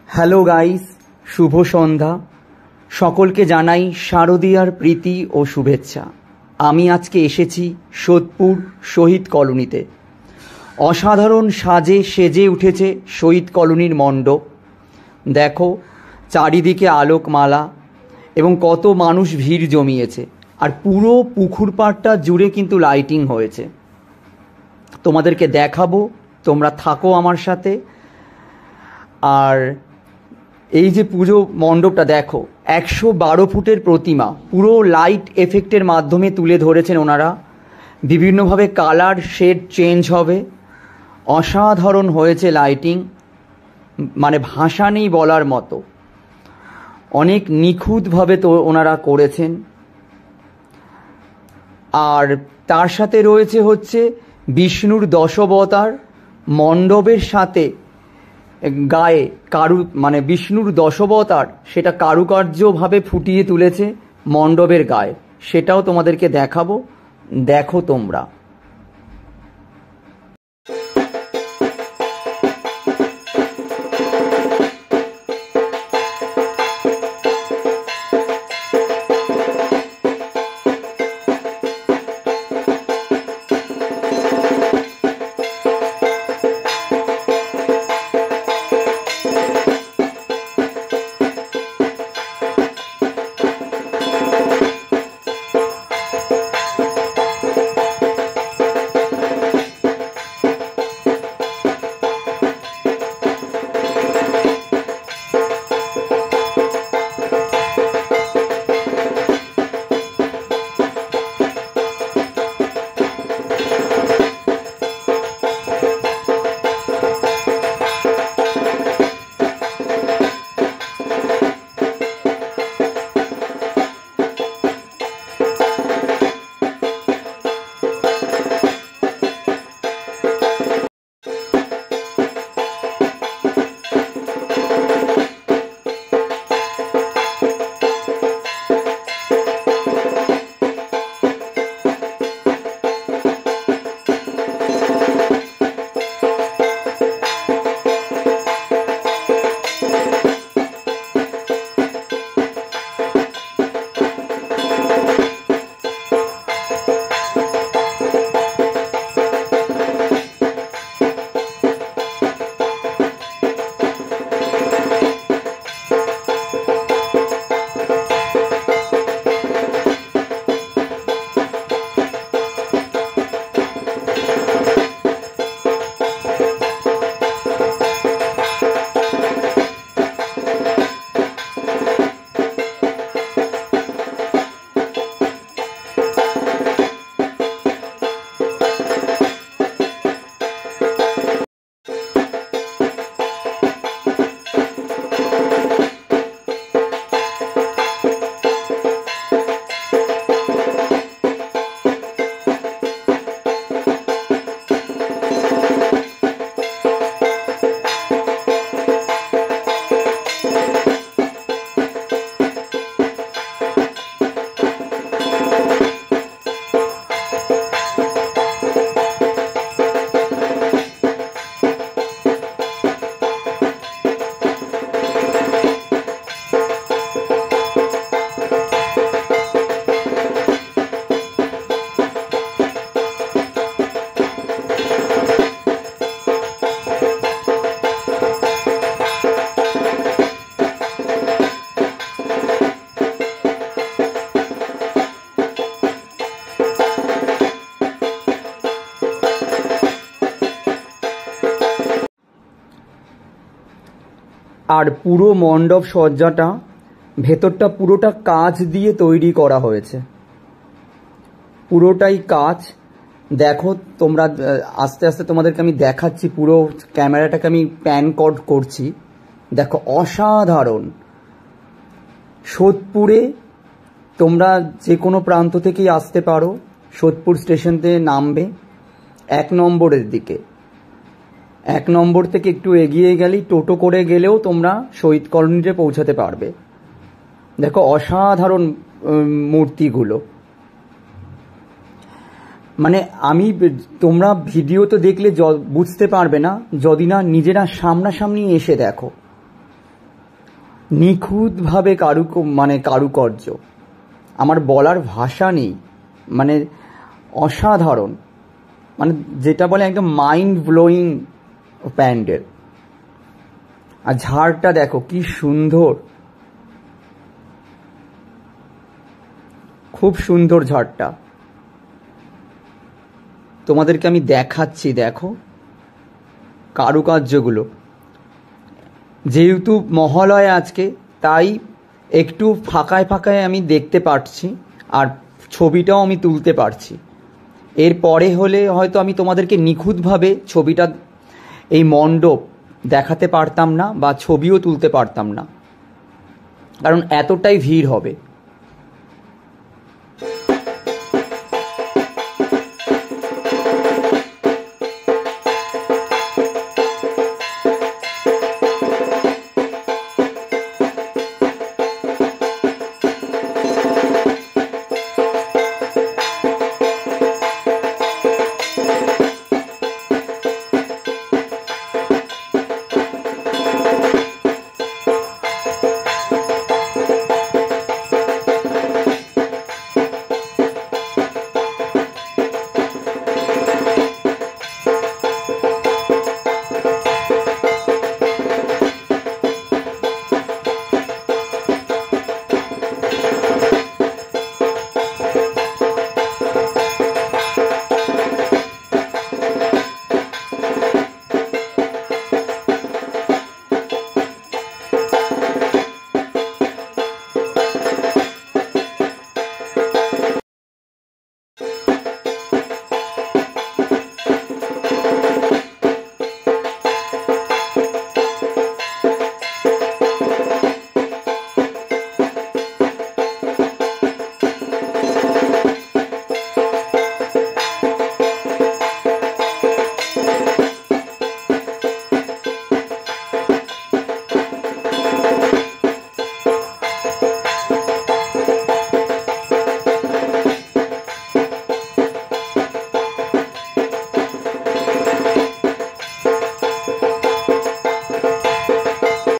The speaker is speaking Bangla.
হ্যালো গাইস, শুভ সন্ধ্যা। সকলকে জানাই শারদীয়ার প্রীতি ও শুভেচ্ছা। আমি আজকে এসেছি সোদপুর শহীদ কলোনিতে। অসাধারণ সাজে সেজে উঠেছে শহীদ কলোনির মণ্ডপ। দেখো, চারিদিকে আলোকমালা এবং কত মানুষ ভিড় জমিয়েছে। আর পুরো পুকুর পাড়টা জুড়ে কিন্তু লাইটিং হয়েছে। তোমাদেরকে দেখাবো, তোমরা থাকো আমার সাথে। আর এই যে পুজো মণ্ডপটা দেখো, 112 ফুটের প্রতিমা, পুরো লাইট এফেক্টের মাধ্যমে তুলে ধরেছেন ওনারা। বিভিন্নভাবে কালার শেড চেঞ্জ হবে। অসাধারণ হয়েছে লাইটিং, মানে ভাষা নেই বলার মতো। অনেক নিখুঁতভাবে তো ওনারা করেছেন। আর তার সাথে রয়েছে হচ্ছে বিষ্ণুর দশাবতার। মণ্ডপের সাথে গায়ে মানে বিষ্ণুর দশাবতার, সেটা কারুকার্যভাবে ফুটিয়ে তুলেছে মণ্ডপের গায়ে। সেটাও তোমাদেরকে দেখাবো, দেখো তোমরা। আর পুরো মণ্ডপ সজ্জাটা, ভেতরটা পুরোটা কাঁচ দিয়ে তৈরি করা হয়েছে। পুরোটাই কাঁচ। দেখো তোমরা, আস্তে আস্তে তোমাদেরকে আমি দেখাচ্ছি। পুরো ক্যামেরাটাকে আমি প্যান করছি। দেখো, অসাধারণ। সোদপুরে তোমরা যে কোনো প্রান্ত থেকেই আসতে পারো। সোদপুর স্টেশনতে নামবে 1 নম্বরের দিকে। 1 নম্বর থেকে একটু এগিয়ে গেলেই টোটো করে গেলেও তোমরা শহীদ কলোনিতে পৌঁছাতে পারবে। দেখো, অসাধারণ মূর্তিগুলো। মানে তোমরা ভিডিও তো দেখলে বুঝতে পারবে না, যদি না নিজেরা সামনাসামনি এসে দেখো। নিখুঁতভাবে কারুকার্য, আমার বলার ভাষা নেই, মানে অসাধারণ, মানে যেটা বলে একদম মাইন্ড ব্লোয়িং প্যান্ডেল। আর ঝাড়টা দেখো কি সুন্দর, খুব সুন্দর ঝাড়টা। তোমাদেরকে আমি দেখাচ্ছি, দেখো কারুকার্যগুলো। যেহেতু মহালয়া আজকে, তাই একটু ফাঁকায় ফাঁকায় আমি দেখতে পাচ্ছি, আর ছবিটাও আমি তুলতে পারছি। এরপরে হলে হয়তো আমি তোমাদেরকে নিখুঁতভাবে ছবিটা, এই মণ্ডপ দেখাতে পারতাম না বা ছবিও তুলতে পারতাম না, কারণ এতটাই ভিড় হবে।